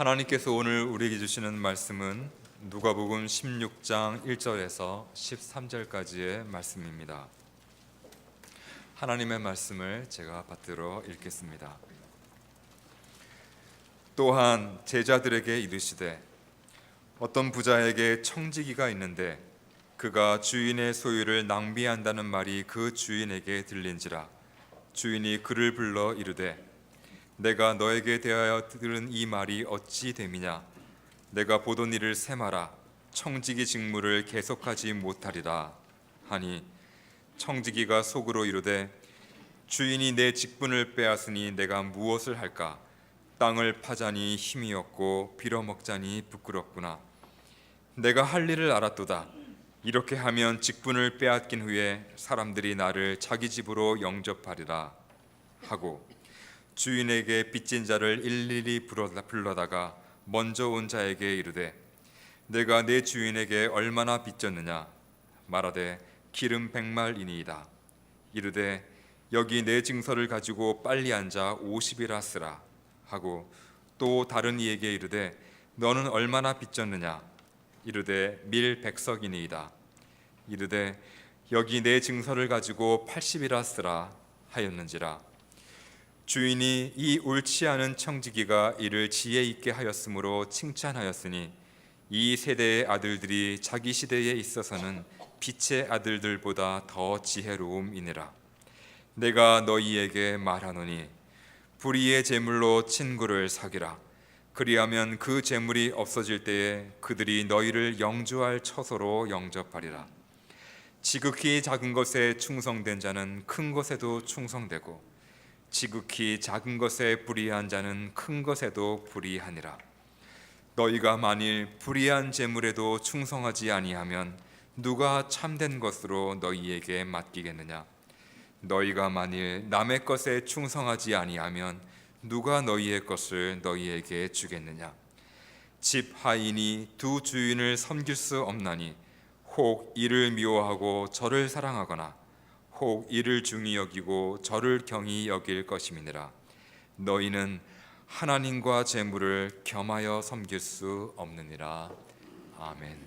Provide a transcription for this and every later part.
하나님께서 오늘 우리에게 주시는 말씀은 누가복음 16장 1절에서 13절까지의 말씀입니다. 하나님의 말씀을 제가 받들어 읽겠습니다. 또한 제자들에게 이르시되 어떤 부자에게 청지기가 있는데 그가 주인의 소유를 낭비한다는 말이 그 주인에게 들린지라. 주인이 그를 불러 이르되 내가 너에게 대하여 들은 이 말이 어찌 됨이냐? 내가 보던 일을 세마라. 청지기 직무를 계속하지 못하리라 하니, 청지기가 속으로 이르되 주인이 내 직분을 빼앗으니 내가 무엇을 할까? 땅을 파자니 힘이 없고 빌어먹자니 부끄럽구나. 내가 할 일을 알았도다. 이렇게 하면 직분을 빼앗긴 후에 사람들이 나를 자기 집으로 영접하리라 하고, 주인에게 빚진 자를 일일이 불러다가 먼저 온 자에게 이르되 내가 내 주인에게 얼마나 빚졌느냐? 말하되 기름 100말이니이다. 이르되 여기 내 증서를 가지고 빨리 앉아 50이라 쓰라 하고, 또 다른 이에게 이르되 너는 얼마나 빚졌느냐? 이르되 밀 100석이니이다. 이르되 여기 내 증서를 가지고 80이라 쓰라 하였는지라. 주인이 이 옳지 않은 청지기가 이를 지혜 있게 하였으므로 칭찬하였으니, 이 세대의 아들들이 자기 시대에 있어서는 빛의 아들들보다 더 지혜로움이니라. 내가 너희에게 말하노니 불의의 재물로 친구를 사귀라. 그리하면 그 재물이 없어질 때에 그들이 너희를 영주할 처소로 영접하리라. 지극히 작은 것에 충성된 자는 큰 것에도 충성되고, 지극히 작은 것에 불의한 자는 큰 것에도 불의하니라. 너희가 만일 불의한 재물에도 충성하지 아니하면 누가 참된 것으로 너희에게 맡기겠느냐? 너희가 만일 남의 것에 충성하지 아니하면 누가 너희의 것을 너희에게 주겠느냐? 집 하인이 두 주인을 섬길 수 없나니, 혹 이를 미워하고 저를 사랑하거나 혹 이를 중히 여기고 저를 경히 여길 것임이니라. 너희는 하나님과 재물을 겸하여 섬길 수 없느니라. 아멘.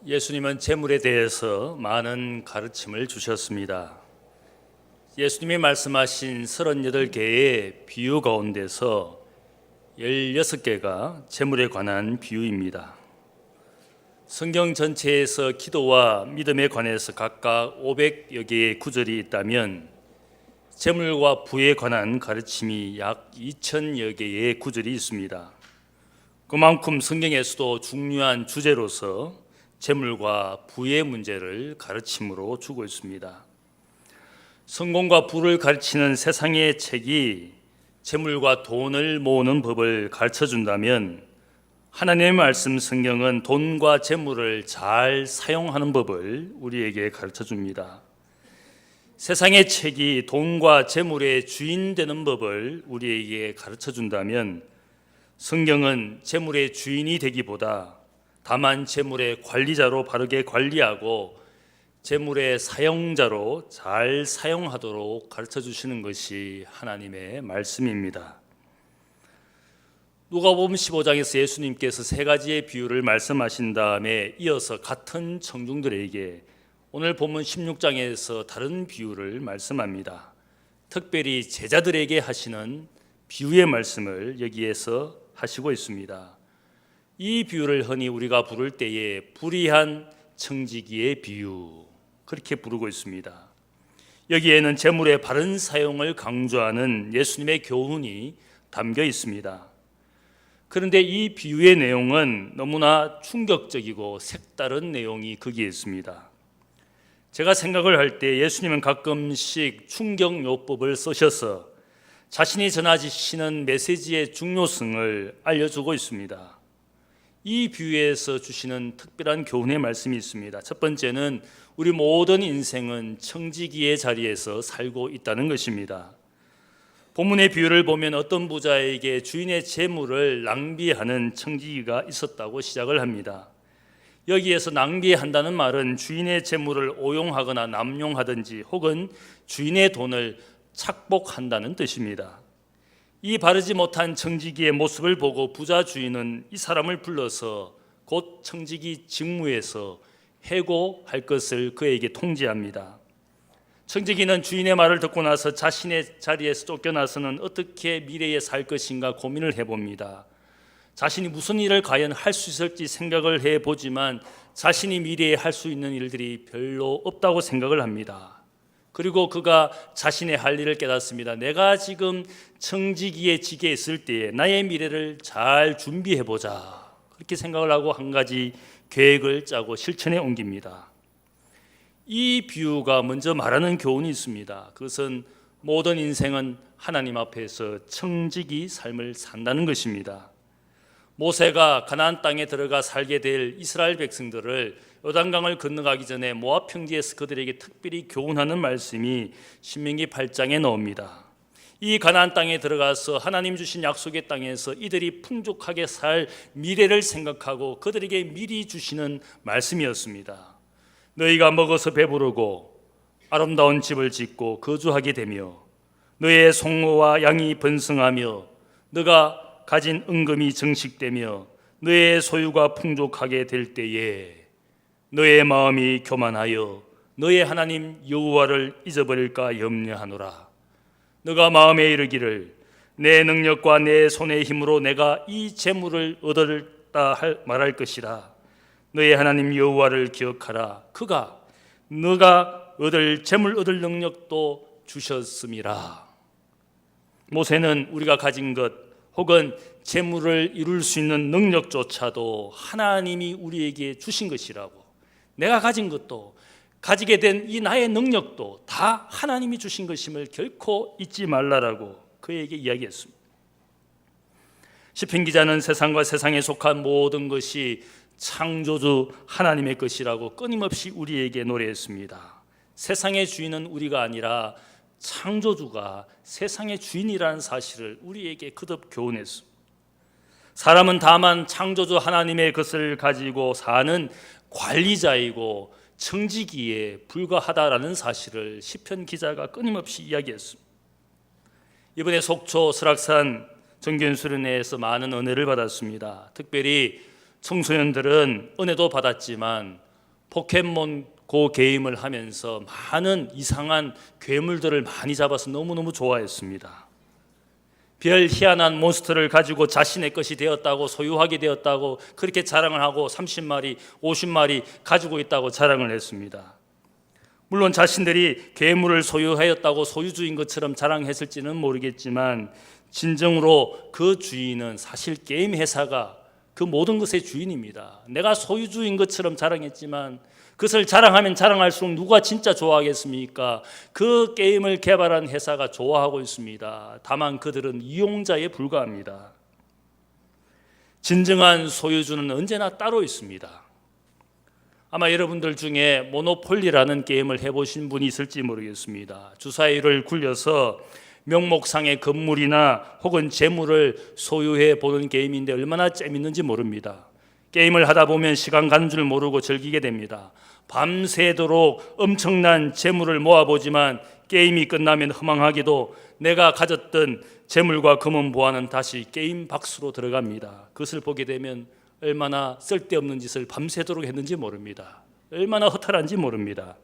예수님은 재물에 대해서 많은 가르침을 주셨습니다. 예수님이 말씀하신 38개의 비유 가운데서 16개가 재물에 관한 비유입니다. 성경 전체에서 기도와 믿음에 관해서 각각 500여 개의 구절이 있다면, 재물과 부에 관한 가르침이 약 2000여 개의 구절이 있습니다. 그만큼 성경에서도 중요한 주제로서 재물과 부의 문제를 가르침으로 주고 있습니다. 성공과 부를 가르치는 세상의 책이 재물과 돈을 모으는 법을 가르쳐 준다면, 하나님의 말씀 성경은 돈과 재물을 잘 사용하는 법을 우리에게 가르쳐 줍니다. 세상의 책이 돈과 재물의 주인 되는 법을 우리에게 가르쳐 준다면, 성경은 재물의 주인이 되기보다 다만 재물의 관리자로 바르게 관리하고 재물의 사용자로 잘 사용하도록 가르쳐 주시는 것이 하나님의 말씀입니다. 누가복음 15장에서 예수님께서 세 가지의 비유를 말씀하신 다음에 이어서 같은 청중들에게 오늘 본문 16장에서 다른 비유를 말씀합니다. 특별히 제자들에게 하시는 비유의 말씀을 여기에서 하시고 있습니다. 이 비유를 흔히 우리가 부를 때에 불의한 청지기의 비유, 그렇게 부르고 있습니다. 여기에는 재물의 바른 사용을 강조하는 예수님의 교훈이 담겨 있습니다. 그런데 이 비유의 내용은 너무나 충격적이고 색다른 내용이 거기에 있습니다. 제가 생각을 할 때 예수님은 가끔씩 충격요법을 쓰셔서 자신이 전하시는 메시지의 중요성을 알려주고 있습니다. 이 비유에서 주시는 특별한 교훈의 말씀이 있습니다. 첫 번째는 우리 모든 인생은 청지기의 자리에서 살고 있다는 것입니다. 본문의 비유를 보면 어떤 부자에게 주인의 재물을 낭비하는 청지기가 있었다고 시작을 합니다. 여기에서 낭비한다는 말은 주인의 재물을 오용하거나 남용하든지 혹은 주인의 돈을 착복한다는 뜻입니다. 이 바르지 못한 청지기의 모습을 보고 부자 주인은 이 사람을 불러서 곧 청지기 직무에서 해고할 것을 그에게 통지합니다. 청지기는 주인의 말을 듣고 나서 자신의 자리에서 쫓겨나서는 어떻게 미래에 살 것인가 고민을 해봅니다. 자신이 무슨 일을 과연 할 수 있을지 생각을 해보지만 자신이 미래에 할 수 있는 일들이 별로 없다고 생각을 합니다. 그리고 그가 자신의 할 일을 깨닫습니다. 내가 지금 청지기의 직에 있을 때에 나의 미래를 잘 준비해보자. 그렇게 생각을 하고 한 가지 계획을 짜고 실천에 옮깁니다. 이 비유가 먼저 말하는 교훈이 있습니다. 그것은 모든 인생은 하나님 앞에서 청지기 삶을 산다는 것입니다. 모세가 가나안 땅에 들어가 살게 될 이스라엘 백성들을 요단강을 건너가기 전에 모압 평지에서 그들에게 특별히 교훈하는 말씀이 신명기 8장에 나옵니다. 이 가나안 땅에 들어가서 하나님 주신 약속의 땅에서 이들이 풍족하게 살 미래를 생각하고 그들에게 미리 주시는 말씀이었습니다. 너희가 먹어서 배부르고 아름다운 집을 짓고 거주하게 되며 너의 송어와 양이 번성하며 너가 가진 은금이 정식되며 너의 소유가 풍족하게 될 때에 너의 마음이 교만하여 너의 하나님 여호와를 잊어버릴까 염려하노라. 너가 마음에 이르기를 내 능력과 내 손의 힘으로 내가 이 재물을 얻었다 말할 것이라. 너의 하나님 여호와를 기억하라. 그가 너가 재물 얻을 능력도 주셨음이라. 모세는 우리가 가진 것 혹은 재물을 이룰 수 있는 능력조차도 하나님이 우리에게 주신 것이라고, 내가 가진 것도 가지게 된 이 나의 능력도 다 하나님이 주신 것임을 결코 잊지 말라라고 그에게 이야기했습니다. 시편 기자는 세상과 세상에 속한 모든 것이 창조주 하나님의 것이라고 끊임없이 우리에게 노래했습니다. 세상의 주인은 우리가 아니라 창조주가 세상의 주인이라는 사실을 우리에게 거듭 교훈했습니다. 사람은 다만 창조주 하나님의 것을 가지고 사는 관리자이고 청지기에 불과하다라는 사실을 시편 기자가 끊임없이 이야기했습니다. 이번에 속초 설악산 정견수련회에서 많은 은혜를 받았습니다. 특별히 청소년들은 은혜도 받았지만 포켓몬 고 게임을 하면서 많은 이상한 괴물들을 많이 잡아서 너무너무 좋아했습니다. 별 희한한 몬스터를 가지고 자신의 것이 되었다고, 소유하게 되었다고 그렇게 자랑을 하고 30마리, 50마리 가지고 있다고 자랑을 했습니다. 물론 자신들이 괴물을 소유하였다고 소유주인 것처럼 자랑했을지는 모르겠지만 진정으로 그 주인은 사실 게임 회사가 그 모든 것의 주인입니다. 내가 소유주인 것처럼 자랑했지만 그것을 자랑하면 자랑할수록 누가 진짜 좋아하겠습니까? 그 게임을 개발한 회사가 좋아하고 있습니다. 다만 그들은 이용자에 불과합니다. 진정한 소유주는 언제나 따로 있습니다. 아마 여러분들 중에 모노폴리라는 게임을 해보신 분이 있을지 모르겠습니다. 주사위를 굴려서 명목상의 건물이나 혹은 재물을 소유해 보는 게임인데 얼마나 재밌는지 모릅니다. 게임을 하다 보면 시간 가는 줄 모르고 즐기게 됩니다. 밤새도록 엄청난 재물을 모아보지만 게임이 끝나면 허망하게도 내가 가졌던 재물과 금은 보화는 다시 게임 박스로 들어갑니다. 그것을 보게 되면 얼마나 쓸데없는 짓을 밤새도록 했는지 모릅니다. 얼마나 허탈한지 모릅니다.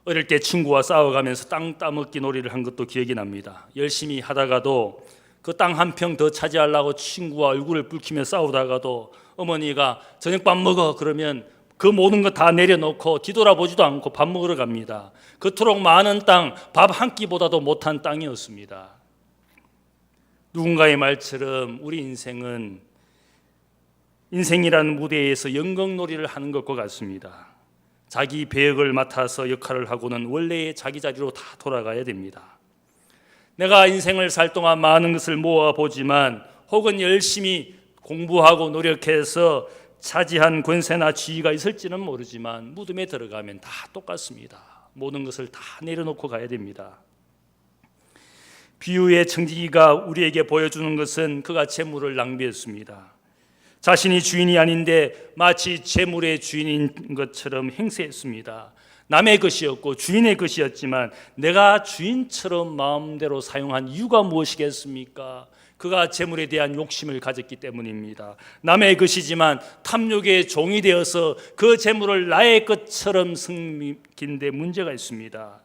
어릴 때 친구와 싸워가면서 땅 따먹기 놀이를 한 것도 기억이 납니다. 열심히 하다가도 그 땅 한 평 더 차지하려고 친구와 얼굴을 붉히며 싸우다가도 어머니가 저녁밥 먹어 그러면 그 모든 거 다 내려놓고 뒤돌아보지도 않고 밥 먹으러 갑니다. 그토록 많은 땅, 밥 한 끼보다도 못한 땅이었습니다. 누군가의 말처럼 우리 인생이라는 무대에서 연극놀이를 하는 것과 같습니다. 자기 배역을 맡아서 역할을 하고는 원래의 자기 자리로 다 돌아가야 됩니다. 내가 인생을 살 동안 많은 것을 모아보지만 혹은 열심히 공부하고 노력해서 차지한 권세나 지위가 있을지는 모르지만 무덤에 들어가면 다 똑같습니다. 모든 것을 다 내려놓고 가야 됩니다. 비유의 청지기가 우리에게 보여주는 것은 그가 재물을 낭비했습니다. 자신이 주인이 아닌데 마치 재물의 주인인 것처럼 행세했습니다. 남의 것이었고 주인의 것이었지만 내가 주인처럼 마음대로 사용한 이유가 무엇이겠습니까? 그가 재물에 대한 욕심을 가졌기 때문입니다. 남의 것이지만 탐욕의 종이 되어서 그 재물을 나의 것처럼 섬기는데 문제가 있습니다.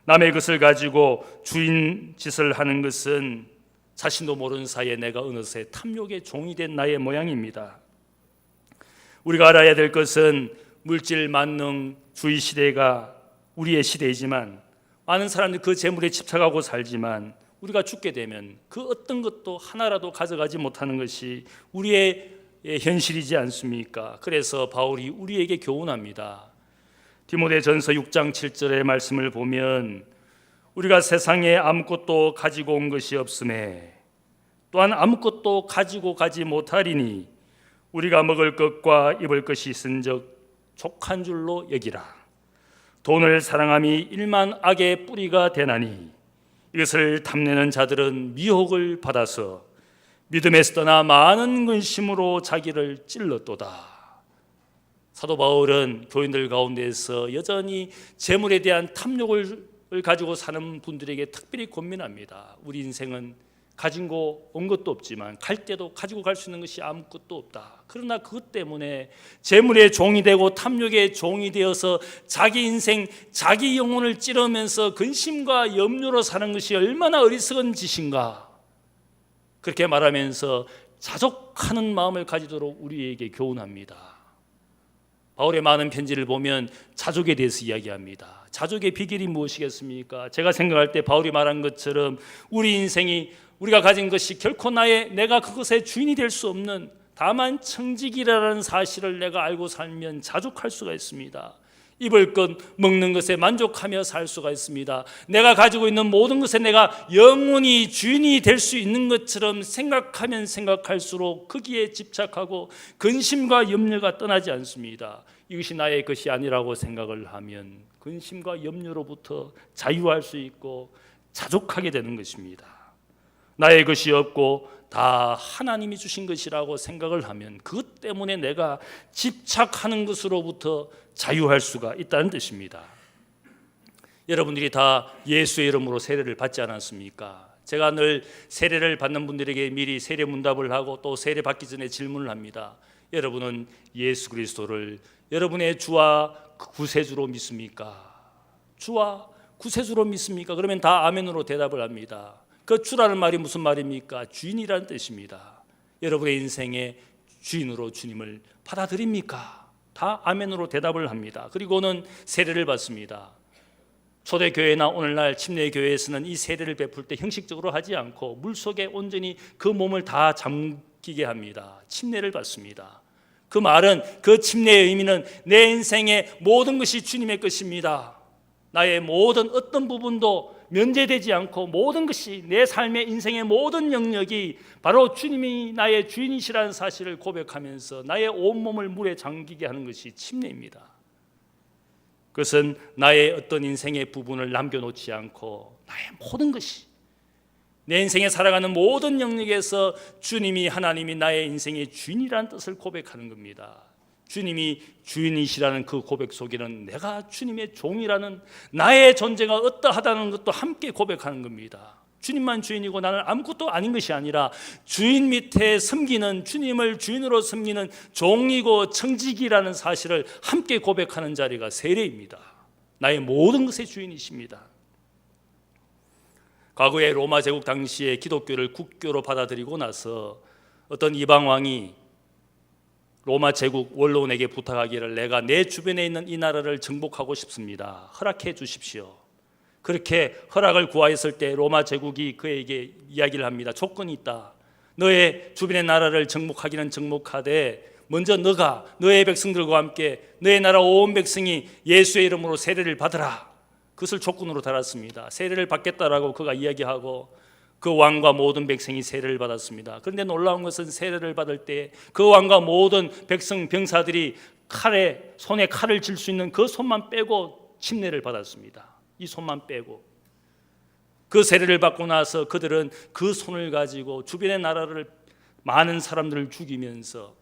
남의 것을 가지고 주인 짓을 하는 것은 자신도 모르는 사이에 내가 어느새 탐욕의 종이 된 나의 모양입니다. 우리가 알아야 될 것은 물질 만능주의 시대가 우리의 시대이지만 많은 사람들이 그 재물에 집착하고 살지만 우리가 죽게 되면 그 어떤 것도 하나라도 가져가지 못하는 것이 우리의 현실이지 않습니까? 그래서 바울이 우리에게 교훈합니다. 디모데전서 6장 7절의 말씀을 보면 우리가 세상에 아무것도 가지고 온 것이 없음에 또한 아무것도 가지고 가지 못하리니 우리가 먹을 것과 입을 것이 있은즉 족한 줄로 여기라. 돈을 사랑함이 일만 악의 뿌리가 되나니 이것을 탐내는 자들은 미혹을 받아서 믿음에서 떠나 많은 근심으로 자기를 찔렀도다. 사도 바울은 교인들 가운데서 여전히 재물에 대한 탐욕을 가지고 사는 분들에게 특별히 고민합니다. 우리 인생은 가지고 온 것도 없지만 갈 때도 가지고 갈 수 있는 것이 아무것도 없다. 그러나 그것 때문에 재물의 종이 되고 탐욕의 종이 되어서 자기 인생, 자기 영혼을 찌르면서 근심과 염려로 사는 것이 얼마나 어리석은 짓인가. 그렇게 말하면서 자족하는 마음을 가지도록 우리에게 교훈합니다. 바울의 많은 편지를 보면 자족에 대해서 이야기합니다. 자족의 비결이 무엇이겠습니까? 제가 생각할 때 바울이 말한 것처럼 우리 인생이 우리가 가진 것이 결코 내가 그것의 주인이 될 수 없는 다만 청직이라는 사실을 내가 알고 살면 자족할 수가 있습니다. 입을 것, 먹는 것에 만족하며 살 수가 있습니다. 내가 가지고 있는 모든 것에 내가 영원히 주인이 될 수 있는 것처럼 생각하면 생각할수록 거기에 집착하고 근심과 염려가 떠나지 않습니다. 이것이 나의 것이 아니라고 생각을 하면 근심과 염려로부터 자유할 수 있고 자족하게 되는 것입니다. 나의 것이 없고 다 하나님이 주신 것이라고 생각을 하면 그것 때문에 내가 집착하는 것으로부터 자유할 수가 있다는 뜻입니다. 여러분들이 다 예수의 이름으로 세례를 받지 않았습니까? 제가 늘 세례를 받는 분들에게 미리 세례 문답을 하고 또 세례 받기 전에 질문을 합니다. 여러분은 예수 그리스도를 여러분의 주와 구세주로 믿습니까? 주와 구세주로 믿습니까? 그러면 다 아멘으로 대답을 합니다. 그 주라는 말이 무슨 말입니까? 주인이라는 뜻입니다. 여러분의 인생의 주인으로 주님을 받아들입니까? 다 아멘으로 대답을 합니다. 그리고는 세례를 받습니다. 초대교회나 오늘날 침례교회에서는 이 세례를 베풀 때 형식적으로 하지 않고 물속에 온전히 그 몸을 다 잠기게 합니다. 침례를 받습니다. 그 말은 그 침례의 의미는 내 인생의 모든 것이 주님의 것입니다. 나의 모든 어떤 부분도 면제되지 않고 모든 것이 내 삶의 인생의 모든 영역이 바로 주님이 나의 주인이시라는 사실을 고백하면서 나의 온몸을 물에 잠기게 하는 것이 침례입니다. 그것은 나의 어떤 인생의 부분을 남겨놓지 않고 나의 모든 것이 내 인생에 살아가는 모든 영역에서 주님이 하나님이 나의 인생의 주인이라는 뜻을 고백하는 겁니다. 주님이 주인이시라는 그 고백 속에는 내가 주님의 종이라는 나의 존재가 어떠하다는 것도 함께 고백하는 겁니다. 주님만 주인이고 나는 아무것도 아닌 것이 아니라 주인 밑에 섬기는 주님을 주인으로 섬기는 종이고 청직이라는 사실을 함께 고백하는 자리가 세례입니다. 나의 모든 것의 주인이십니다. 과거에 로마 제국 당시에 기독교를 국교로 받아들이고 나서 어떤 이방 왕이 로마 제국 원로원에게 부탁하기를 내가 내 주변에 있는 이 나라를 정복하고 싶습니다. 허락해 주십시오. 그렇게 허락을 구하였을 때 로마 제국이 그에게 이야기를 합니다. 조건이 있다. 너의 주변의 나라를 정복하기는 정복하되 먼저 너가 너의 백성들과 함께 너의 나라 온 백성이 예수의 이름으로 세례를 받으라. 그것을 조건으로 달았습니다. 세례를 받겠다라고 그가 이야기하고 그 왕과 모든 백성이 세례를 받았습니다. 그런데 놀라운 것은 세례를 받을 때 그 왕과 모든 백성 병사들이 손에 칼을 쥘 수 있는 그 손만 빼고 침례를 받았습니다. 이 손만 빼고 그 세례를 받고 나서 그들은 그 손을 가지고 주변의 나라를 많은 사람들을 죽이면서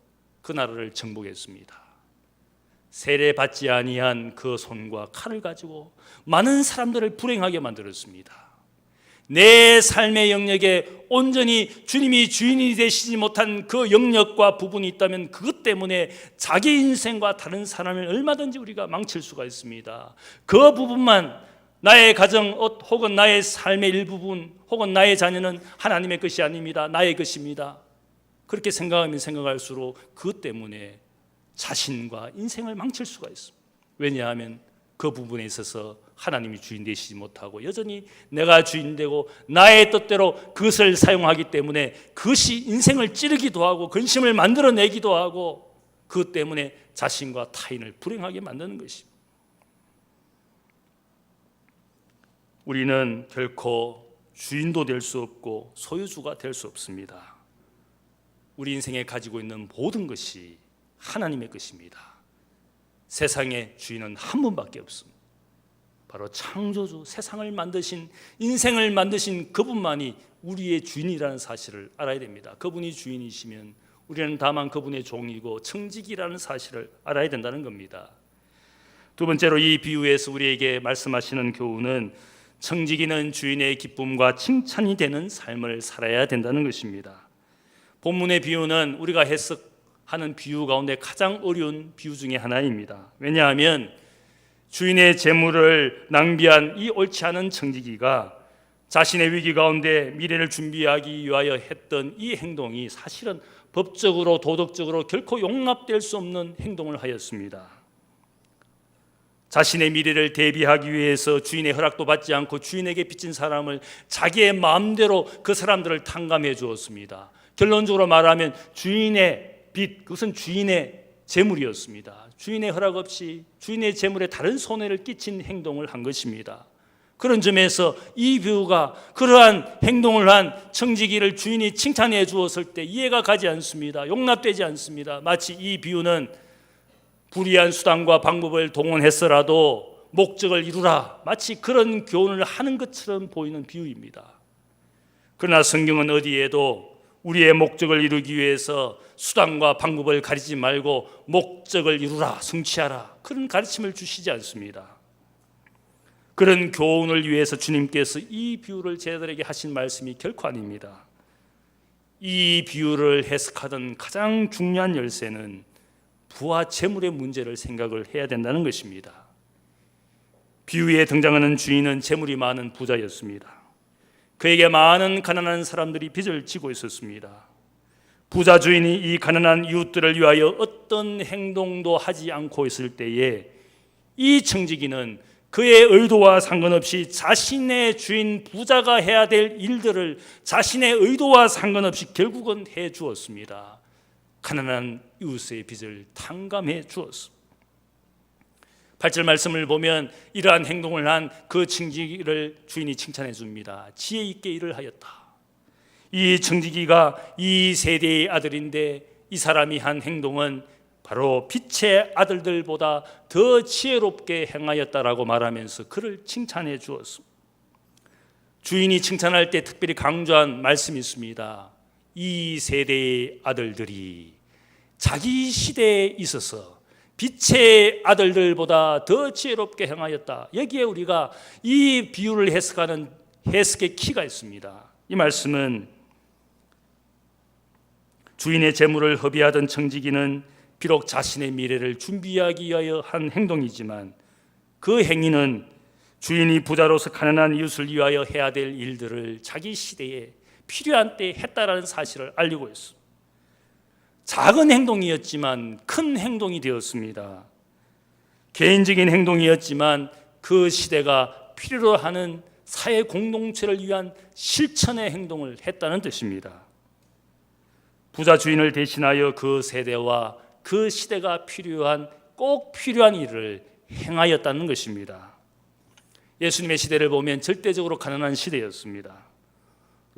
그 나라를 정복했습니다. 세례받지 아니한 그 손과 칼을 가지고 많은 사람들을 불행하게 만들었습니다. 내 삶의 영역에 온전히 주님이 주인이 되시지 못한 그 영역과 부분이 있다면 그것 때문에 자기 인생과 다른 사람을 얼마든지 우리가 망칠 수가 있습니다. 그 부분만, 나의 가정 혹은 나의 삶의 일부분 혹은 나의 자녀는 하나님의 것이 아닙니다, 나의 것입니다, 그렇게 생각하면 생각할수록 그것 때문에 자신과 인생을 망칠 수가 있습니다. 왜냐하면 그 부분에 있어서 하나님이 주인 되시지 못하고 여전히 내가 주인 되고 나의 뜻대로 그것을 사용하기 때문에 그것이 인생을 찌르기도 하고 근심을 만들어내기도 하고 그것 때문에 자신과 타인을 불행하게 만드는 것입니다. 우리는 결코 주인도 될 수 없고 소유주가 될 수 없습니다. 우리 인생에 가지고 있는 모든 것이 하나님의 것입니다. 세상의 주인은 한 분밖에 없습니다. 바로 창조주, 세상을 만드신, 인생을 만드신 그분만이 우리의 주인이라는 사실을 알아야 됩니다. 그분이 주인이시면 우리는 다만 그분의 종이고 청지기라는 사실을 알아야 된다는 겁니다. 두 번째로 이 비유에서 우리에게 말씀하시는 교훈은 청지기는 주인의 기쁨과 칭찬이 되는 삶을 살아야 된다는 것입니다. 본문의 비유는 우리가 해석하는 비유 가운데 가장 어려운 비유 중에 하나입니다. 왜냐하면 주인의 재물을 낭비한 이 옳지 않은 청지기가 자신의 위기 가운데 미래를 준비하기 위하여 했던 이 행동이 사실은 법적으로 도덕적으로 결코 용납될 수 없는 행동을 하였습니다. 자신의 미래를 대비하기 위해서 주인의 허락도 받지 않고 주인에게 빚진 사람을 자기의 마음대로 그 사람들을 탕감해 주었습니다. 결론적으로 말하면 주인의 빚, 그것은 주인의 재물이었습니다. 주인의 허락 없이 주인의 재물에 다른 손해를 끼친 행동을 한 것입니다. 그런 점에서 이 비유가 그러한 행동을 한 청지기를 주인이 칭찬해 주었을 때 이해가 가지 않습니다. 용납되지 않습니다. 마치 이 비유는 불의한 수단과 방법을 동원해서라도 목적을 이루라, 마치 그런 교훈을 하는 것처럼 보이는 비유입니다. 그러나 성경은 어디에도 우리의 목적을 이루기 위해서 수단과 방법을 가리지 말고 목적을 이루라, 성취하라, 그런 가르침을 주시지 않습니다. 그런 교훈을 위해서 주님께서 이 비유를 제자들에게 하신 말씀이 결코 아닙니다. 이 비유를 해석하던 가장 중요한 열쇠는 부와 재물의 문제를 생각을 해야 된다는 것입니다. 비유에 등장하는 주인은 재물이 많은 부자였습니다. 그에게 많은 가난한 사람들이 빚을 지고 있었습니다. 부자 주인이 이 가난한 이웃들을 위하여 어떤 행동도 하지 않고 있을 때에 이 청지기는 그의 의도와 상관없이 자신의 주인 부자가 해야 될 일들을 자신의 의도와 상관없이 결국은 해 주었습니다. 가난한 이웃의 빚을 탕감해 주었습니다. 8절 말씀을 보면 이러한 행동을 한 그 청지기를 주인이 칭찬해 줍니다. 지혜 있게 일을 하였다. 이 청지기가 이 세대의 아들인데 이 사람이 한 행동은 바로 빛의 아들들보다 더 지혜롭게 행하였다라고 말하면서 그를 칭찬해 주었습니다. 주인이 칭찬할 때 특별히 강조한 말씀이 있습니다. 이 세대의 아들들이 자기 시대에 있어서 빛의 아들들보다 더 지혜롭게 행하였다. 여기에 우리가 이 비유를 해석하는 해석의 키가 있습니다. 이 말씀은 주인의 재물을 허비하던 청지기는 비록 자신의 미래를 준비하기 위하여 한 행동이지만 그 행위는 주인이 부자로서 가난한 이웃을 위하여 해야 될 일들을 자기 시대에 필요한 때에 했다라는 사실을 알리고 있습니다. 작은 행동이었지만 큰 행동이 되었습니다. 개인적인 행동이었지만 그 시대가 필요로 하는 사회 공동체를 위한 실천의 행동을 했다는 뜻입니다. 부자 주인을 대신하여 그 세대와 그 시대가 필요한 꼭 필요한 일을 행하였다는 것입니다. 예수님의 시대를 보면 절대적으로 가난한 시대였습니다.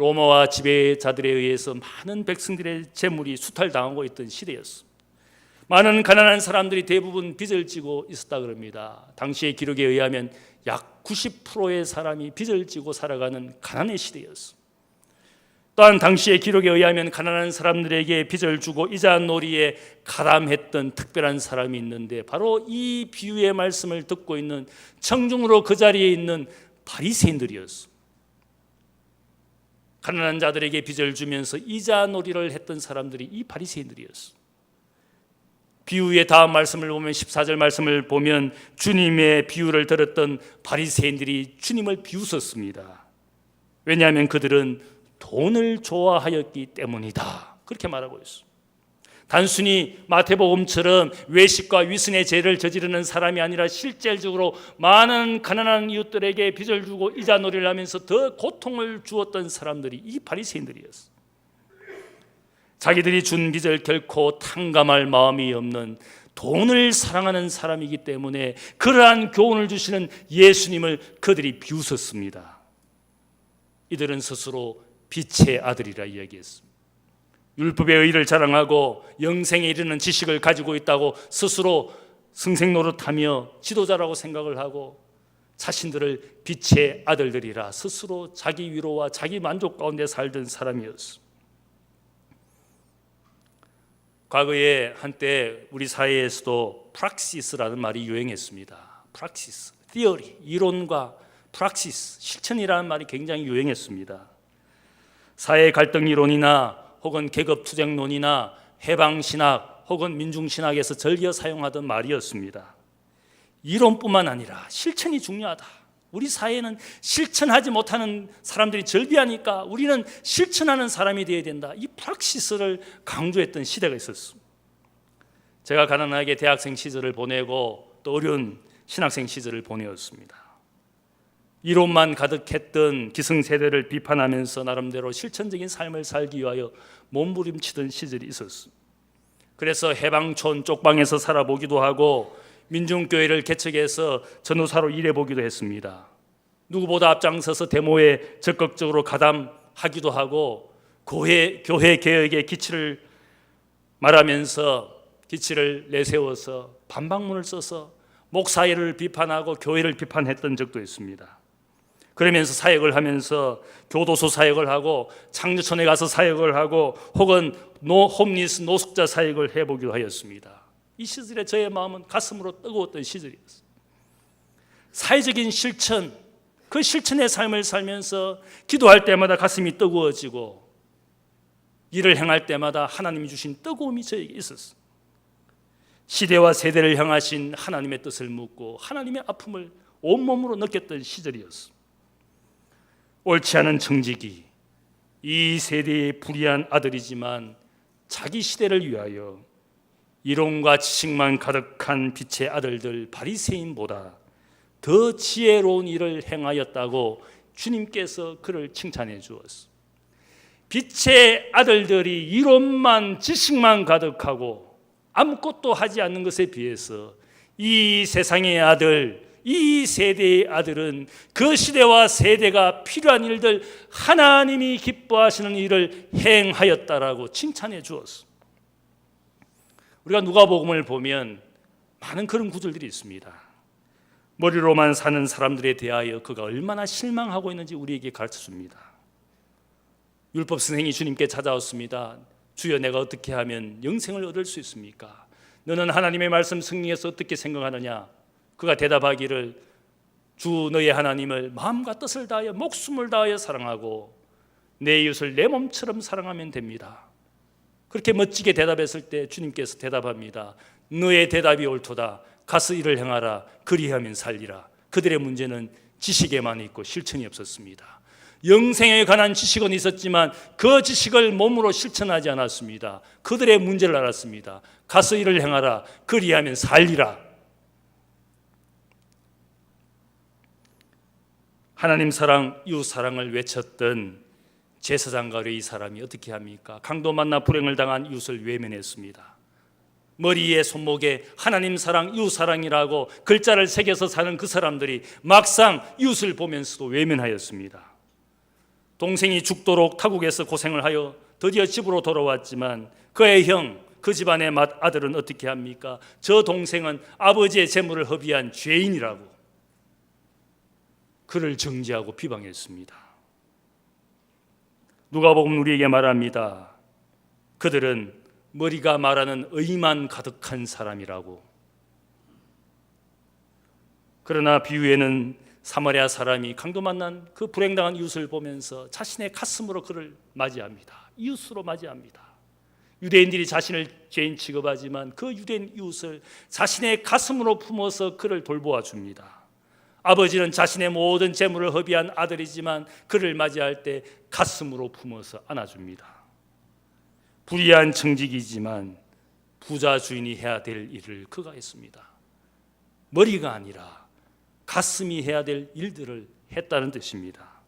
로마와 지배자들에 의해서 많은 백성들의 재물이 수탈당하고 있던 시대였습니다. 많은 가난한 사람들이 대부분 빚을 지고 있었다 그럽니다. 당시의 기록에 의하면 약 90%의 사람이 빚을 지고 살아가는 가난의 시대였습니다. 또한 당시의 기록에 의하면 가난한 사람들에게 빚을 주고 이자놀이에 가담했던 특별한 사람이 있는데 바로 이 비유의 말씀을 듣고 있는 청중으로 그 자리에 있는 바리새인들이었어. 가난한 자들에게 빚을 주면서 이자놀이를 했던 사람들이 이 바리새인들이었어. 비유의 다음 말씀을 보면 14절 말씀을 보면 주님의 비유를 들었던 바리새인들이 주님을 비웃었습니다. 왜냐하면 그들은 돈을 좋아하였기 때문이다. 그렇게 말하고 있어. 단순히 마태복음처럼 외식과 위선의 죄를 저지르는 사람이 아니라 실질적으로 많은 가난한 이웃들에게 빚을 주고 이자놀이를 하면서 더 고통을 주었던 사람들이 이 바리새인들이었어. 자기들이 준 빚을 결코 탕감할 마음이 없는 돈을 사랑하는 사람이기 때문에 그러한 교훈을 주시는 예수님을 그들이 비웃었습니다. 이들은 스스로 빛의 아들이라 이야기했습니다. 율법의 의를 자랑하고 영생에 이르는 지식을 가지고 있다고 스스로 승생 노릇하며 지도자라고 생각을 하고 자신들을 빛의 아들들이라 스스로 자기 위로와 자기 만족 가운데 살던 사람이었습니다. 과거에 한때 우리 사회에서도 프락시스라는 말이 유행했습니다. 프락시스, 티어리, 이론과 프락시스, 실천이라는 말이 굉장히 유행했습니다. 사회 갈등 이론이나 혹은 계급 투쟁론이나 해방신학 혹은 민중신학에서 즐겨 사용하던 말이었습니다. 이론뿐만 아니라 실천이 중요하다. 우리 사회는 실천하지 못하는 사람들이 절비하니까 우리는 실천하는 사람이 되어야 된다. 이 프락시스를 강조했던 시대가 있었습니다. 제가 가난하게 대학생 시절을 보내고 또 어려운 신학생 시절을 보내었습니다. 이론만 가득했던 기성세대를 비판하면서 나름대로 실천적인 삶을 살기 위하여 몸부림치던 시절이 있었습니다. 그래서 해방촌 쪽방에서 살아보기도 하고 민중교회를 개척해서 전도사로 일해보기도 했습니다. 누구보다 앞장서서 데모에 적극적으로 가담하기도 하고 교회 개혁의 기치를 말하면서 기치를 내세워서 반박문을 써서 목사회를 비판하고 교회를 비판했던 적도 있습니다. 그러면서 사역을 하면서 교도소 사역을 하고 창조촌에 가서 사역을 하고 혹은 홈리스 노숙자 사역을 해보기도 하였습니다. 이 시절에 저의 마음은 가슴으로 뜨거웠던 시절이었어요. 사회적인 실천, 그 실천의 삶을 살면서 기도할 때마다 가슴이 뜨거워지고 일을 행할 때마다 하나님이 주신 뜨거움이 저에게 있었어요. 시대와 세대를 향하신 하나님의 뜻을 묻고 하나님의 아픔을 온몸으로 느꼈던 시절이었어요. 옳지 않은 청지기, 이 세대의 불의한 아들이지만 자기 시대를 위하여 이론과 지식만 가득한 빛의 아들들 바리새인보다 더 지혜로운 일을 행하였다고 주님께서 그를 칭찬해 주었습니다. 빛의 아들들이 이론만 지식만 가득하고 아무것도 하지 않는 것에 비해서 이 세상의 아들, 이 세대의 아들은 그 시대와 세대가 필요한 일들, 하나님이 기뻐하시는 일을 행하였다라고 칭찬해 주었습니다. 우리가 누가복음을 보면 많은 그런 구절들이 있습니다. 머리로만 사는 사람들에 대하여 그가 얼마나 실망하고 있는지 우리에게 가르쳐줍니다. 율법 선생이 주님께 찾아왔습니다. 주여, 내가 어떻게 하면 영생을 얻을 수 있습니까? 너는 하나님의 말씀 승리해서 어떻게 생각하느냐? 그가 대답하기를, 주 너의 하나님을 마음과 뜻을 다하여 목숨을 다하여 사랑하고 내 이웃을 내 몸처럼 사랑하면 됩니다. 그렇게 멋지게 대답했을 때 주님께서 대답합니다. 너의 대답이 옳도다. 가서 일을 행하라. 그리하면 살리라. 그들의 문제는 지식에만 있고 실천이 없었습니다. 영생에 관한 지식은 있었지만 그 지식을 몸으로 실천하지 않았습니다. 그들의 문제를 알았습니다. 가서 일을 행하라. 그리하면 살리라. 하나님 사랑, 이웃 사랑을 외쳤던 제사장과 레위 사람이 어떻게 합니까? 강도 만나 불행을 당한 이웃을 외면했습니다. 머리에 손목에 하나님 사랑, 이웃 사랑이라고 글자를 새겨서 사는 그 사람들이 막상 이웃을 보면서도 외면하였습니다. 동생이 죽도록 타국에서 고생을 하여 드디어 집으로 돌아왔지만 그의 형, 그 집안의 아들은 어떻게 합니까? 저 동생은 아버지의 재물을 허비한 죄인이라고 그를 정죄하고 비방했습니다. 누가복음 우리에게 말합니다. 그들은 머리가 말하는 의만 가득한 사람이라고. 그러나 비유에는 사마리아 사람이 강도 만난 그 불행당한 이웃을 보면서 자신의 가슴으로 그를 맞이합니다. 이웃으로 맞이합니다. 유대인들이 자신을 죄인 취급하지만 그 유대인 이웃을 자신의 가슴으로 품어서 그를 돌보아 줍니다. 아버지는 자신의 모든 재물을 허비한 아들이지만 그를 맞이할 때 가슴으로 품어서 안아줍니다. 불의한 청직이지만 부자 주인이 해야 될 일을 그가 했습니다. 머리가 아니라 가슴이 해야 될 일들을 했다는 뜻입니다.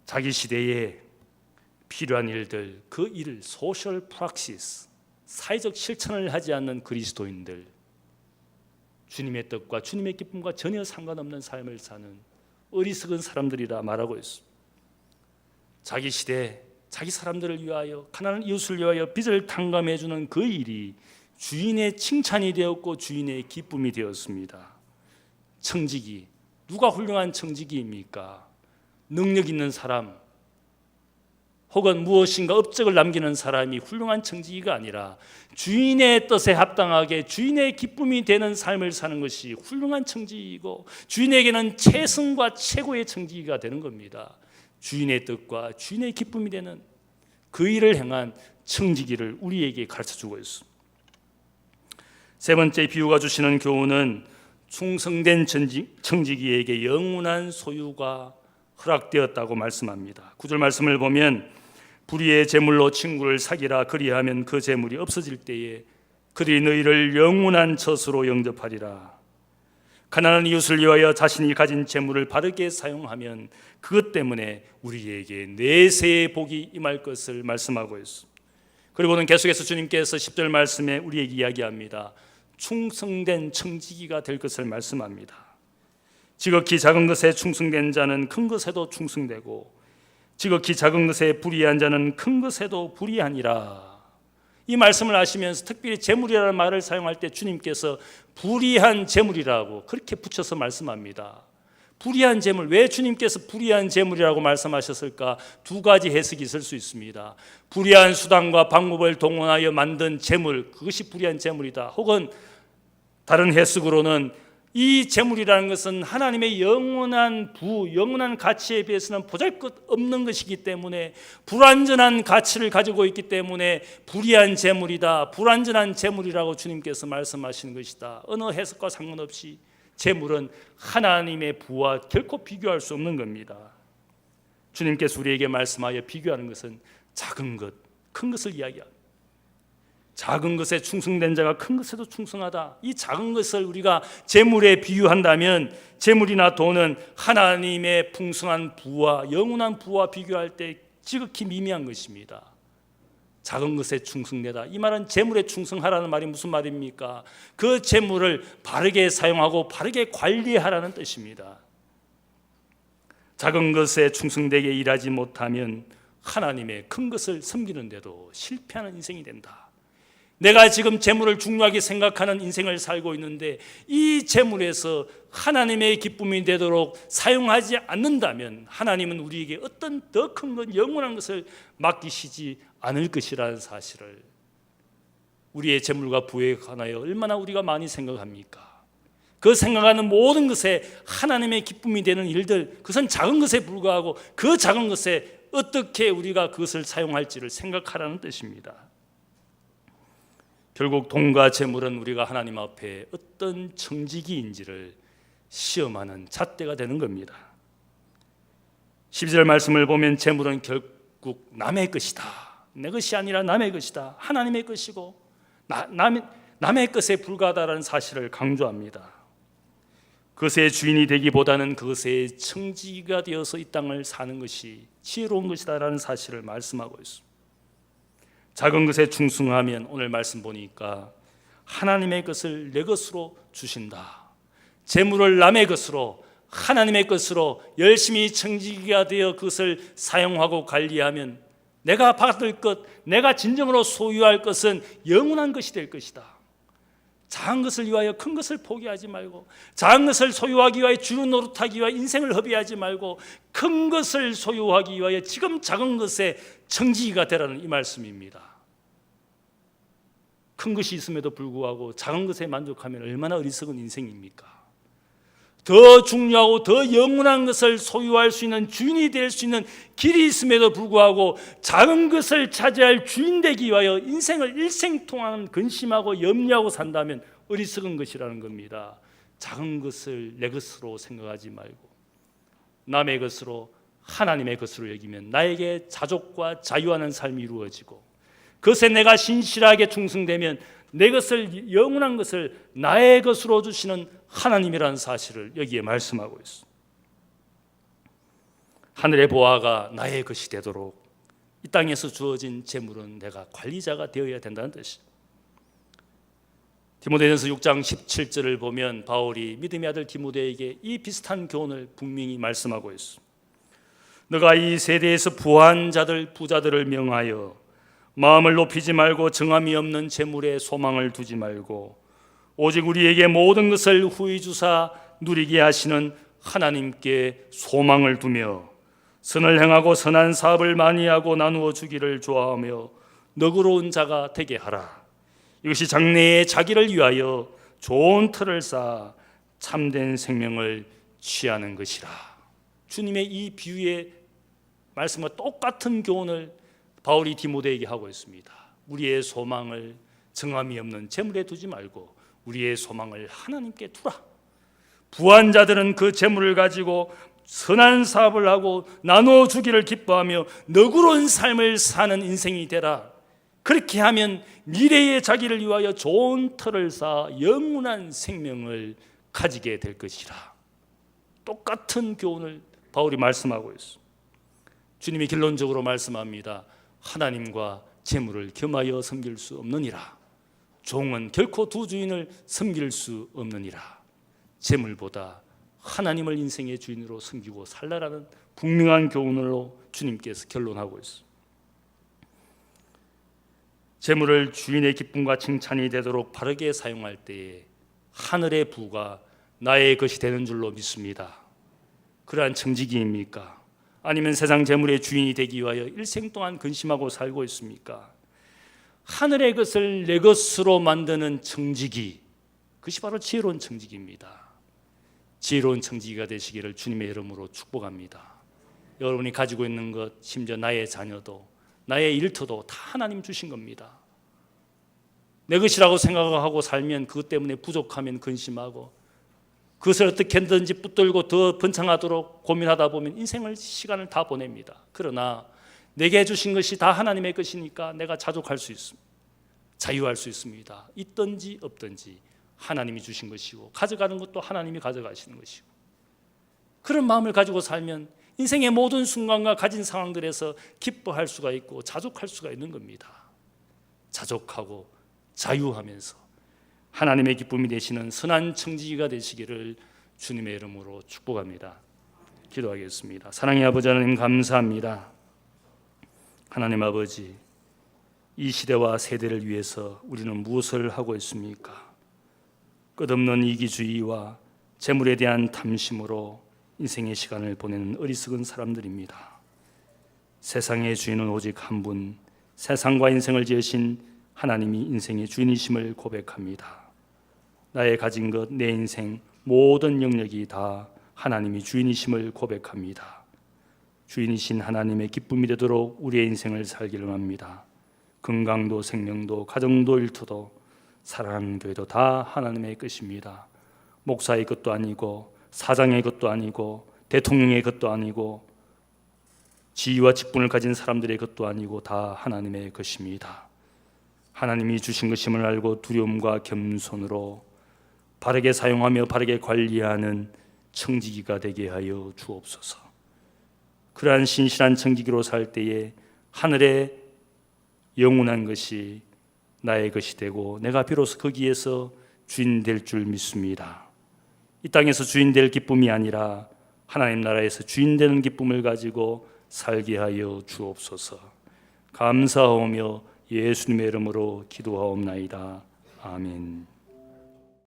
자기 시대에 필요한 일들, 그 일을 소셜 프락시스, 사회적 실천을 하지 않는 그리스도인들, 주님의 뜻과 주님의 기쁨과 전혀 상관없는 삶을 사는 어리석은 사람들이라 말하고 있습니다. 자기 시대, 자기 사람들을 위하여, 가난한 이웃을 위하여 빚을 탕감해 주는 그 일이 주인의 칭찬이 되었고 주인의 기쁨이 되었습니다. 청지기, 누가 훌륭한 청지기입니까? 능력 있는 사람 혹은 무엇인가 업적을 남기는 사람이 훌륭한 청지기가 아니라 주인의 뜻에 합당하게 주인의 기쁨이 되는 삶을 사는 것이 훌륭한 청지기이고 주인에게는 최선과 최고의 청지기가 되는 겁니다. 주인의 뜻과 주인의 기쁨이 되는 그 일을 행한 청지기를 우리에게 가르쳐주고 있습니다. 세 번째 비유가 주시는 교훈은 충성된 청지기에게 영원한 소유가 허락되었다고 말씀합니다. 9절 말씀을 보면 불의의 재물로 친구를 사기라 그리하면 그 재물이 없어질 때에 그들이 너희를 영원한 젖으로 영접하리라. 가난한 이웃을 위하여 자신이 가진 재물을 바르게 사용하면 그것 때문에 우리에게 내세의 복이 임할 것을 말씀하고 있습니다. 그리고는 계속해서 주님께서 10절 말씀에 우리에게 이야기합니다. 충성된 청지기가 될 것을 말씀합니다. 지극히 작은 것에 충성된 자는 큰 것에도 충성되고 지극히 작은 것에 불의한 자는 큰 것에도 불의하니라. 이 말씀을 하시면서 특별히 재물이라는 말을 사용할 때 주님께서 불의한 재물이라고 그렇게 붙여서 말씀합니다. 불의한 재물, 왜 주님께서 불의한 재물이라고 말씀하셨을까? 두 가지 해석이 있을 수 있습니다. 불의한 수단과 방법을 동원하여 만든 재물, 그것이 불의한 재물이다. 혹은 다른 해석으로는 이 재물이라는 것은 하나님의 영원한 영원한 가치에 비해서는 보잘것없는 것이기 때문에 불완전한 가치를 가지고 있기 때문에 불의한 재물이다, 불완전한 재물이라고 주님께서 말씀하시는 것이다. 어느 해석과 상관없이 재물은 하나님의 부와 결코 비교할 수 없는 겁니다. 주님께서 우리에게 말씀하여 비교하는 것은 작은 것, 큰 것을 이야기합니다. 작은 것에 충성된 자가 큰 것에도 충성하다. 이 작은 것을 우리가 재물에 비유한다면 재물이나 돈은 하나님의 풍성한 부와 영원한 부와 비교할 때 지극히 미미한 것입니다. 작은 것에 충성되다. 이 말은 재물에 충성하라는 말이 무슨 말입니까? 그 재물을 바르게 사용하고 바르게 관리하라는 뜻입니다. 작은 것에 충성되게 일하지 못하면 하나님의 큰 것을 섬기는데도 실패하는 인생이 된다. 내가 지금 재물을 중요하게 생각하는 인생을 살고 있는데 이 재물에서 하나님의 기쁨이 되도록 사용하지 않는다면 하나님은 우리에게 어떤 더 큰 것, 영원한 것을 맡기시지 않을 것이라는 사실을 우리의 재물과 부에 관하여 얼마나 우리가 많이 생각합니까? 그 생각하는 모든 것에 하나님의 기쁨이 되는 일들, 그것은 작은 것에 불과하고 그 작은 것에 어떻게 우리가 그것을 사용할지를 생각하라는 뜻입니다. 결국 돈과 재물은 우리가 하나님 앞에 어떤 청지기인지를 시험하는 잣대가 되는 겁니다. 12절 말씀을 보면 재물은 결국 남의 것이다. 내 것이 아니라 남의 것이다. 하나님의 것이고 남의 것에 불과하다는 사실을 강조합니다. 그것의 주인이 되기보다는 그것의 청지기가 되어서 이 땅을 사는 것이 지혜로운 것이다라는 사실을 말씀하고 있습니다. 작은 것에 충성하면 오늘 말씀 보니까 하나님의 것을 내 것으로 주신다. 재물을 남의 것으로 하나님의 것으로 열심히 청지기가 되어 그것을 사용하고 관리하면 내가 받을 것, 내가 진정으로 소유할 것은 영원한 것이 될 것이다. 작은 것을 위하여 큰 것을 포기하지 말고, 작은 것을 소유하기 위하여 주를 노릇하기 위하여 인생을 허비하지 말고, 큰 것을 소유하기 위하여 지금 작은 것에 청지기가 되라는 이 말씀입니다. 큰 것이 있음에도 불구하고 작은 것에 만족하면 얼마나 어리석은 인생입니까? 더 중요하고 더 영원한 것을 소유할 수 있는 주인이 될 수 있는 길이 있음에도 불구하고 작은 것을 차지할 주인 되기 위하여 인생을 일생 동안 근심하고 염려하고 산다면 어리석은 것이라는 겁니다. 작은 것을 내 것으로 생각하지 말고 남의 것으로, 하나님의 것으로 여기면 나에게 자족과 자유하는 삶이 이루어지고, 그것에 내가 신실하게 충성되면 내 것을, 영원한 것을 나의 것으로 주시는 하나님이라는 사실을 여기에 말씀하고 있습니다. 하늘의 보화가 나의 것이 되도록 이 땅에서 주어진 재물은 내가 관리자가 되어야 된다는 뜻입니다. 디모데전서 6장 17절을 보면 바울이 믿음의 아들 디모데에게 이 비슷한 교훈을 분명히 말씀하고 있습니다. 너가 이 세대에서 부한 자들, 부자들을 명하여 마음을 높이지 말고 정함이 없는 재물에 소망을 두지 말고 오직 우리에게 모든 것을 후히 주사 누리게 하시는 하나님께 소망을 두며 선을 행하고 선한 사업을 많이 하고 나누어 주기를 좋아하며 너그러운 자가 되게 하라. 이것이 장래에 자기를 위하여 좋은 틀을 쌓아 참된 생명을 취하는 것이라. 주님의 이 비유의 말씀과 똑같은 교훈을 바울이 디모데에게 하고 있습니다. 우리의 소망을 정함이 없는 재물에 두지 말고 우리의 소망을 하나님께 두라. 부한 자들은 그 재물을 가지고 선한 사업을 하고 나누어 주기를 기뻐하며 너그러운 삶을 사는 인생이 되라. 그렇게 하면 미래의 자기를 위하여 좋은 터를 쌓아 영원한 생명을 가지게 될 것이라. 똑같은 교훈을 바울이 말씀하고 있습니다. 주님이 결론적으로 말씀합니다. 하나님과 재물을 겸하여 섬길 수 없느니라. 종은 결코 두 주인을 섬길 수 없느니라. 재물보다 하나님을 인생의 주인으로 섬기고 살라라는 분명한 교훈으로 주님께서 결론하고 있습니다. 재물을 주인의 기쁨과 칭찬이 되도록 바르게 사용할 때에 하늘의 부가 나의 것이 되는 줄로 믿습니다. 그러한 청지기입니까? 아니면 세상 재물의 주인이 되기 위하여 일생 동안 근심하고 살고 있습니까? 하늘의 것을 내 것으로 만드는 청지기, 그것이 바로 지혜로운 청지기입니다. 지혜로운 청지기가 되시기를 주님의 이름으로 축복합니다. 여러분이 가지고 있는 것, 심지어 나의 자녀도, 나의 일터도 다 하나님 주신 겁니다. 내 것이라고 생각하고 살면 그것 때문에 부족하면 근심하고 그것을 어떻게든지 붙들고 더 번창하도록 고민하다 보면 인생을, 시간을 다 보냅니다. 그러나 내게 주신 것이 다 하나님의 것이니까 내가 자족할 수 있습니다. 자유할 수 있습니다. 있든지 없든지 하나님이 주신 것이고 가져가는 것도 하나님이 가져가시는 것이고, 그런 마음을 가지고 살면 인생의 모든 순간과 가진 상황들에서 기뻐할 수가 있고 자족할 수가 있는 겁니다. 자족하고 자유하면서 하나님의 기쁨이 되시는 선한 청지기가 되시기를 주님의 이름으로 축복합니다. 기도하겠습니다. 사랑의 아버지 하나님, 감사합니다. 하나님 아버지, 이 시대와 세대를 위해서 우리는 무엇을 하고 있습니까? 끝없는 이기주의와 재물에 대한 탐심으로 인생의 시간을 보내는 어리석은 사람들입니다. 세상의 주인은 오직 한 분, 세상과 인생을 지으신 하나님이 인생의 주인이심을 고백합니다. 나의 가진 것, 내 인생 모든 영역이 다 하나님이 주인이심을 고백합니다. 주인이신 하나님의 기쁨이 되도록 우리의 인생을 살기를 합니다. 건강도 생명도 가정도 일터도 사랑하는 교회도 다 하나님의 것입니다. 목사의 것도 아니고 사장의 것도 아니고 대통령의 것도 아니고 지위와 직분을 가진 사람들의 것도 아니고 다 하나님의 것입니다. 하나님이 주신 것임을 알고 두려움과 겸손으로 바르게 사용하며 바르게 관리하는 청지기가 되게 하여 주옵소서. 그러한 신실한 청지기로 살 때에 하늘의 영원한 것이 나의 것이 되고 내가 비로소 거기에서 주인 될 줄 믿습니다. 이 땅에서 주인 될 기쁨이 아니라 하나님 나라에서 주인 되는 기쁨을 가지고 살게 하여 주옵소서. 감사하오며 예수님의 이름으로 기도하옵나이다. 아멘.